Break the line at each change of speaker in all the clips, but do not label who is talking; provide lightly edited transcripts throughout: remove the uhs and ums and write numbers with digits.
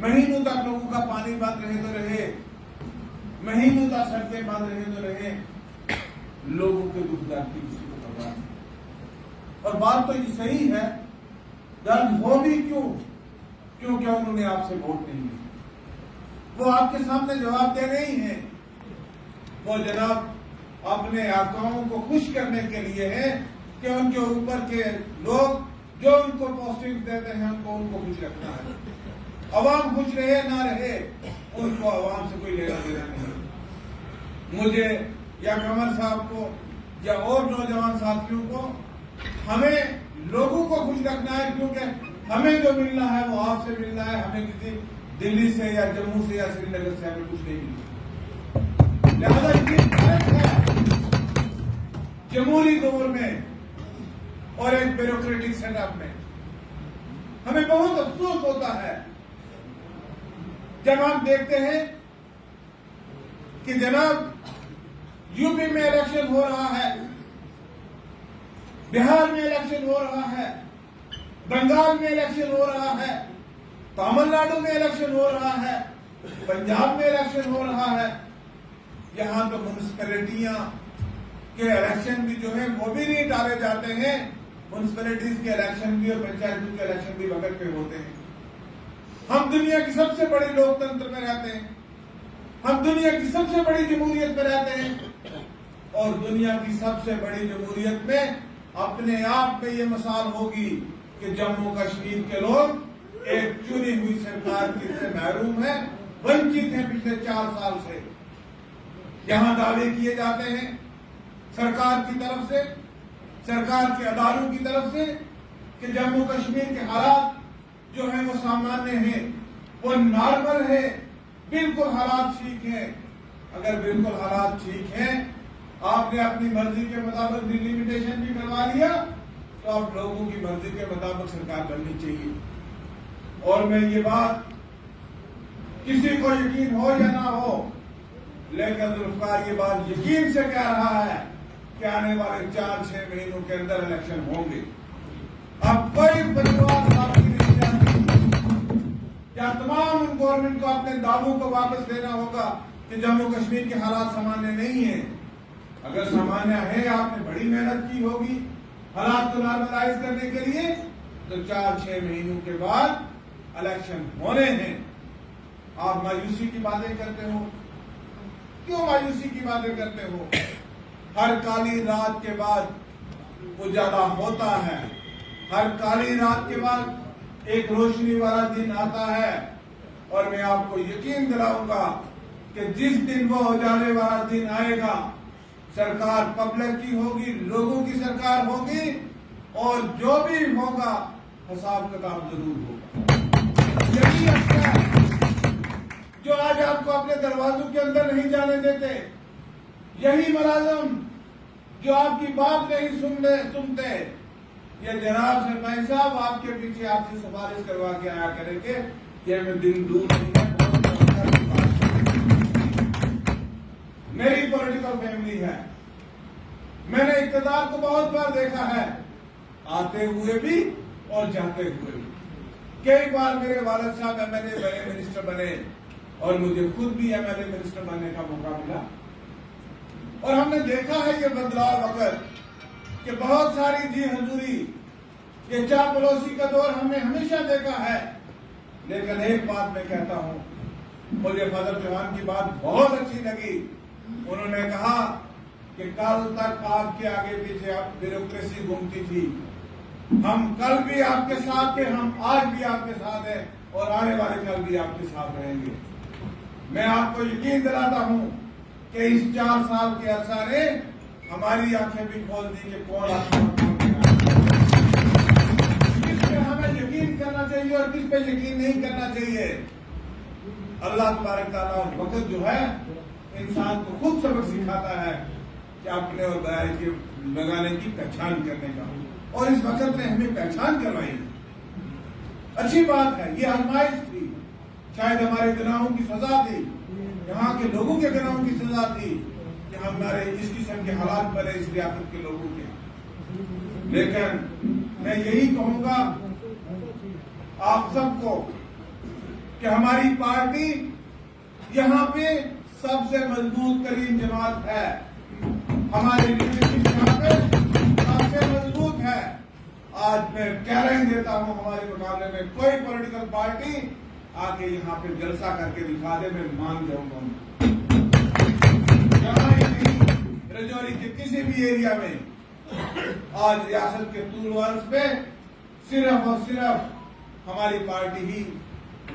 مہینوں تک لوگوں کا پانی بند رہے تو رہے، مہینوں تک سڑکیں بند رہے تو رہے، لوگوں کے دکھ درد کی کسی کو پرواہ نہیں۔ اور بات تو یہ صحیح ہے، درد ہو بھی کیوں؟ کیونکہ انہوں نے آپ سے ووٹ نہیں لی، وہ آپ کے سامنے جواب دے نہیں ہیں، وہ جناب اپنے آقاؤں کو خوش کرنے کے لیے ہے کہ ان کے اوپر کے لوگ جو ان کو پوسٹنگ دیتے ہیں ان کو خوش رکھنا ہے۔ عوام خوش رہے نہ رہے ان کو عوام سے کوئی لینا دینا نہیں۔ مجھے یا قمر صاحب کو یا اور نوجوان ساتھیوں کو، ہمیں لوگوں کو خوش رکھنا ہے، کیونکہ ہمیں جو ملنا ہے وہ آپ سے ملنا ہے، ہمیں کسی دلی سے یا جموں سے یا سری نگر سے ہمیں کچھ نہیں ملنا۔ لہذا یہ فرق ہے جمہوری دور میں اور ایک بیوروکریٹک سیٹ اپ میں۔ ہمیں بہت افسوس ہوتا ہے جب ہم دیکھتے ہیں کہ جناب یو پی میں الیکشن ہو رہا ہے، بہار میں الیکشن ہو رہا ہے، بنگال میں الیکشن ہو رہا ہے، تامل ناڈو میں الیکشن ہو رہا ہے، پنجاب میں الیکشن ہو رہا ہے۔ یہاں تو میونسپلٹیاں کے الیکشن بھی جو ہے وہ بھی نہیں ٹالے جاتے ہیں، میونسپلٹیز کے الیکشن بھی اور پنچایتوں کے الیکشن بھی وقت پہ ہوتے ہیں۔ ہم دنیا کی سب سے بڑی لوکتنتر میں رہتے ہیں، ہم دنیا کی سب سے بڑی جمہوریت میں رہتے ہیں، اور دنیا کی سب سے بڑی جمہوریت میں اپنے آپ میں یہ مثال ہوگی کہ جموں کشمیر کے لوگ ایک چنی ہوئی سرکار سے محروم ہیں، ونچت ہیں پچھلے 4 سال سے۔ یہاں دعوے کیے جاتے ہیں سرکار کی طرف سے، سرکار کے اداروں کی طرف سے، کہ جموں کشمیر کے حالات جو ہیں وہ سامانیہ ہیں، وہ نارمل ہے، بالکل حالات ٹھیک ہیں۔ اگر بالکل حالات ٹھیک ہیں، آپ نے اپنی مرضی کے مطابق ڈیلیمیٹیشن بھی کروا لیا، تو آپ لوگوں کی مرضی کے مطابق سرکار بننی چاہیے۔ اور میں یہ بات کسی کو یقین ہو یا نہ ہو، لیکن ذوالفقار یہ بات یقین سے کہہ رہا ہے کہ آنے والے 4-6 مہینوں کے اندر الیکشن ہوں گے۔ اب کوئی پریوار باقی نہیں جاتی، یا تمام ان گورنمنٹ کو اپنے دعووں کو واپس لینا ہوگا کہ جموں کشمیر کے حالات سامانیہ نہیں ہیں۔ اگر سامانیہ ہے، آپ نے بڑی محنت کی ہوگی حالات کو نارملائز کرنے کے لیے، تو 4-6 مہینوں کے بعد الیکشن ہونے ہیں۔ آپ مایوسی کی باتیں کرتے ہو، کیوں مایوسی کی باتیں کرتے ہو؟ ہر کالی رات کے بعد اجالا ہوتا ہے، ہر کالی رات کے بعد ایک روشنی والا دن آتا ہے، اور میں آپ کو یقین دلاؤں گا کہ جس دن وہ اجالے والا دن آئے گا، سرکار پبلک کی ہوگی، لوگوں کی سرکار ہوگی، اور جو بھی ہوگا حساب کتاب ضرور ہوگا۔ یہی اچھا ہے جو آج آپ کو اپنے دروازوں کے اندر نہیں جانے دیتے، یہی ملازم جو آپ کی بات نہیں سنتے، یہ جناب سرپنچ صاحب آپ کے پیچھے آپ سے سفارش کروا کے آیا کریں گے کہ ہمیں دن دور نہیں ہے، میری پولیٹیکل فیملی ہے، میں نے اقتدار کو بہت بار دیکھا ہے، آتے ہوئے بھی اور جاتے ہوئے بھی۔ کئی بار میرے والد صاحب ایم ایل اے بنے، منسٹر بنے، اور مجھے خود بھی ایم ایل اے منسٹر بننے کا موقع ملا، اور ہم نے دیکھا ہے یہ بدلاؤ وقت کہ بہت ساری جی حضوری، یہ چاپلوسی کا دور ہم نے ہمیشہ دیکھا ہے۔ لیکن ایک بات میں کہتا ہوں، مجھے فضل چوہان کی بات بہت اچھی لگی۔ انہوں نے کہا کہ کل تک آپ کے آگے پیچھے بیوروکریسی گھومتی تھی، ہم کل بھی آپ کے ساتھ تھے، ہم آج بھی آپ کے ساتھ ہیں، اور آنے والے کل بھی آپ کے ساتھ رہیں گے۔ میں آپ کو یقین دلاتا ہوں کہ اس 4 سال کے عرصہ نے ہماری آنکھیں بھی کھول دی کہ کون کس پہ ہمیں یقین کرنا چاہیے اور کس پہ یقین نہیں کرنا چاہیے۔ اللہ تبارک تعالیٰ وقت جو ہے انسان کو خود سبق سکھاتا ہے کہ اپنے اور دائرے کے لگانے کی پہچان کرنے کا، اور اس وقت نے ہمیں پہچان کروائی۔ اچھی بات ہے، یہ آزمائش تھی، شاید ہمارے گناہوں کی سزا تھی، یہاں کے لوگوں کے گناہوں کی سزا تھی کہ ہمارے اس قسم کے حالات بنے اس ریاست کے لوگوں کے۔ لیکن میں یہی کہوں گا آپ سب کو کہ ہماری پارٹی یہاں پہ سب سے مضبوط ترین جماعت ہے، ہماری لیڈرشپ یہاں پہ سب سے مضبوط ہے۔ آج میں چیلنج دیتا ہوں، ہمارے مقابلے میں کوئی پولیٹیکل پارٹی آ کے یہاں پہ جلسہ کر کے دکھا دے، میں مان جاؤں گا۔ یہاں ہی نہیں، رجوری کے کسی بھی ایریا میں آج ریاست کے طول و عرض پہ صرف اور صرف ہماری پارٹی ہی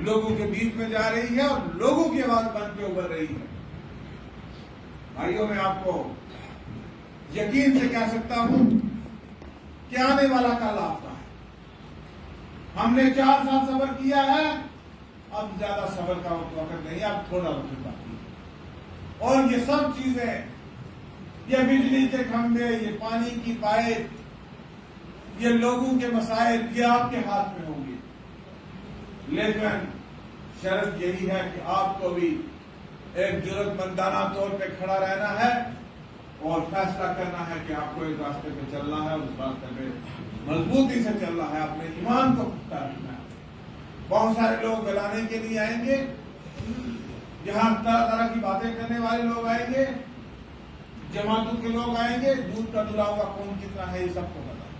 لوگوں کے بیچ میں جا رہی ہے اور لوگوں کی آواز بن کے ابھر رہی ہے۔ بھائیوں، میں آپ کو یقین سے کہہ سکتا ہوں کہ آنے والا کل آتا ہے۔ ہم نے 4 سال صبر کیا ہے، اب زیادہ صبر کا وقت نہیں، اب تھوڑا وقت باقی ہے۔ اور یہ سب چیزیں، یہ بجلی کے کھمبے، یہ پانی کی پائپ، یہ لوگوں کے مسائل، یہ آپ کے ہاتھ میں ہوں گے، لیکن شرط یہی ہے کہ آپ کو بھی ایک ضرورت مندانہ طور پہ کھڑا رہنا ہے اور فیصلہ کرنا ہے کہ آپ کو ایک راستے پہ چلنا ہے، اس راستے پہ مضبوطی سے چلنا ہے، اپنے ایمان کو پختہ رکھنا ہے۔ بہت سارے لوگ بلانے کے لیے آئیں گے، یہاں طرح طرح کی باتیں کرنے والے لوگ آئیں گے، جماعتوں کے لوگ آئیں گے، دودھ کا دھلا ہوا کون کتنا ہے یہ سب کو پتا ہے۔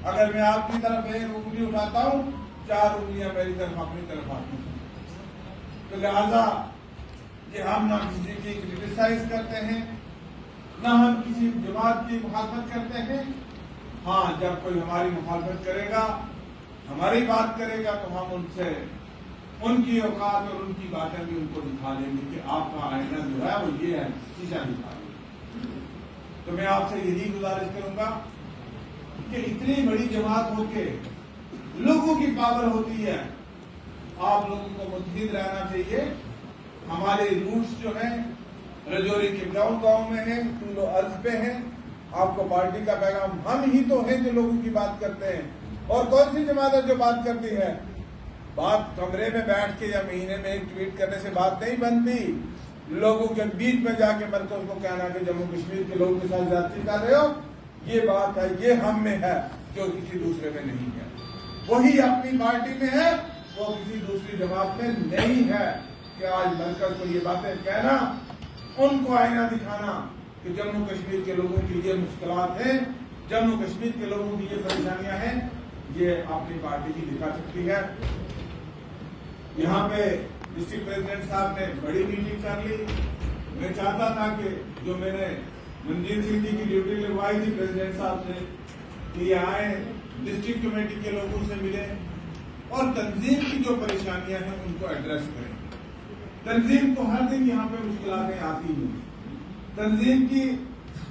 اگر میں آپ کی طرف ایک انگلی اٹھاتا ہوں، 4 انگلیاں میری طرف اپنی طرف آتی ہیں، تو لہذا کہ ہم نہ کسی کی کرٹیسائز کرتے ہیں، نہ ہم کسی جماعت کی مخالفت کرتے ہیں۔ ہاں، جب کوئی ہماری مخالفت کرے گا، ہماری بات کرے گا، تو ہم ان سے ان کی اوقات اور ان کی باتیں بھی ان کو دکھا دیں گے کہ آپ کا آئینہ جو ہے وہ یہ ہے، شیشہ دکھا دیں گے۔ تو میں آپ سے یہی گزارش کروں گا کہ اتنی بڑی جماعت ہو کے لوگوں کی پاور ہوتی ہے، آپ لوگوں کو متحد رہنا چاہیے۔ ہمارے روٹس جو ہیں رجوری کے گاؤں گاؤں میں ہیں، طول و عرض پہ ہیں۔ آپ کو پارٹی کا پیغام، ہم ہی تو ہیں جو لوگوں کی بات کرتے ہیں، اور کون سی جماعت ہے جو بات کرتی ہے؟ بات کمرے میں بیٹھ کے یا مہینے میں ایک ٹویٹ کرنے سے بات نہیں بنتی، لوگوں کے بیچ میں جا کے مرکز کو کہنا کہ جموں کشمیر کے لوگوں کے ساتھ زیادتی کر رہے ہو، یہ بات ہے، یہ ہم میں ہے جو کسی دوسرے میں نہیں ہے۔ وہی اپنی پارٹی میں ہے، وہ کسی دوسری جماعت میں نہیں ہے کہ آج مرکز کو یہ باتیں کہنا، ان کو آئینہ دکھانا کہ جموں کشمیر کے لوگوں کی یہ مشکلات ہیں، جموں کشمیر کے لوگوں کی یہ پریشانیاں ہیں، یہ اپنی پارٹی ہی دکھا سکتی ہے۔ یہاں پہ ڈسٹرکٹ پریزیڈنٹ صاحب نے بڑی میٹنگ کر لی۔ میں چاہتا تھا کہ جو میں نے منجیت سنگھ جی کی ڈیوٹی لگوائی تھی پریزیڈنٹ صاحب سے کہ یہ آئیں، ڈسٹرکٹ کمیٹی کے لوگوں سے ملیں اور تنظیم کی جو پریشانیاں ہیں ان کو ایڈریس کریں۔ تنظیم کو ہر دن یہاں پہ مشکلاتیں آتی ہیں، تنظیم کی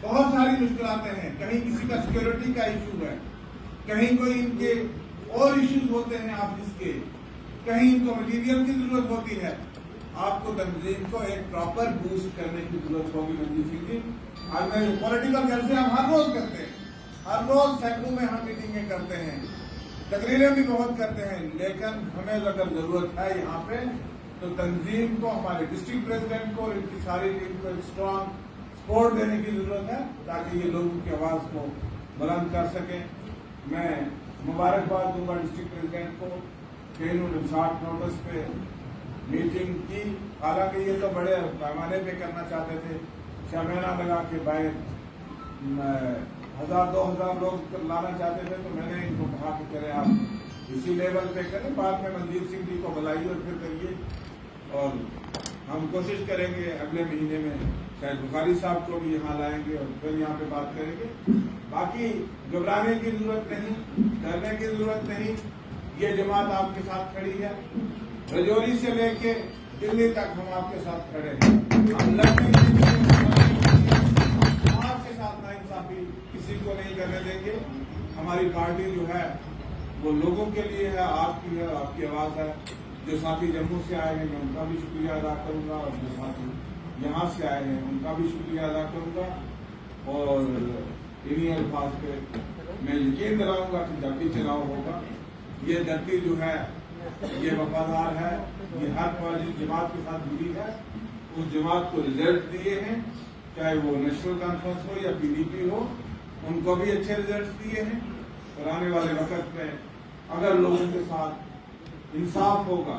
بہت ساری مشکلاتیں ہیں، کہیں کسی کا سیکورٹی کا ایشو ہے، کہیں کوئی ان کے اور ایشوز ہوتے ہیں آفس کے، کہیں ان کو مٹیریل کی ضرورت ہوتی ہے۔ آپ کو تنظیم کو ایک پراپر بوسٹ کرنے کی ضرورت ہوگی منجیت سنگھ جی۔ آج میں پولیٹیکل جلسے ہم ہر روز کرتے ہیں، ہر روز سینکڑوں میں ہم میٹنگیں کرتے ہیں، تقریریں بھی بہت کرتے ہیں، لیکن ہمیں اگر ضرورت ہے یہاں پہ تو تنظیم کو، ہمارے ڈسٹرکٹ پریزیڈنٹ کو اور ان کی ساری ٹیم کو ایک اسٹرانگ سپورٹ دینے کی ضرورت ہے تاکہ یہ لوگوں کی آواز کو بلند کر سکیں۔ میں مبارکباد دوں گا ڈسٹرکٹ پریزیڈنٹ کو کہ انہوں نے شارٹ نوٹس پہ میٹنگ کی، حالانکہ یہ تو بڑے پیمانے پہ کرنا چاہتے تھے، شامانہ لگا کے باہر 1000-2000 لوگ لانا چاہتے تھے، تو میں نے ان کو کہا کہ چلے آپ اسی لیول پہ کریں، بعد میں منجیت سنگھ جی کو بلائیے اور پھر کریے، اور ہم کوشش کریں گے اگلے مہینے میں شاید بخاری صاحب کو بھی یہاں لائیں گے اور پھر یہاں پہ بات کریں گے۔ باقی گھبرانے کی ضرورت نہیں، ڈرنے کی ضرورت نہیں، یہ جماعت آپ کے ساتھ کھڑی ہے، رجوری سے لے کے دلی تک ہم آپ کے ساتھ کھڑے ہیں، ہم لڑنے کے لیے آپ کے ساتھ ناانصافی کسی کو نہیں کرنے دیں گے۔ ہماری پارٹی جو ہے وہ لوگوں کے لیے ہے، آپ کی ہے، آپ کی آواز ہے۔ جو ساتھی جموں سے آئے ہیں میں ان کا بھی شکریہ ادا کروں گا، اور جو ساتھی یہاں سے آئے ہیں ان کا بھی شکریہ ادا کروں گا، اور انہی الفاظ پہ میں یقین دلاؤں گا کہ جب بھی چناؤ ہوگا یہ دھرتی جو ہے یہ وفادار ہے، یہ ہر جماعت کے ساتھ جڑی ہے، اس جماعت کو رزلٹ دیے ہیں، چاہے وہ نیشنل کانفرنس ہو یا PDP ہو، ان کو بھی اچھے رزلٹس دیے ہیں، اور آنے والے وقت میں اگر لوگوں کے ساتھ انصاف ہوگا،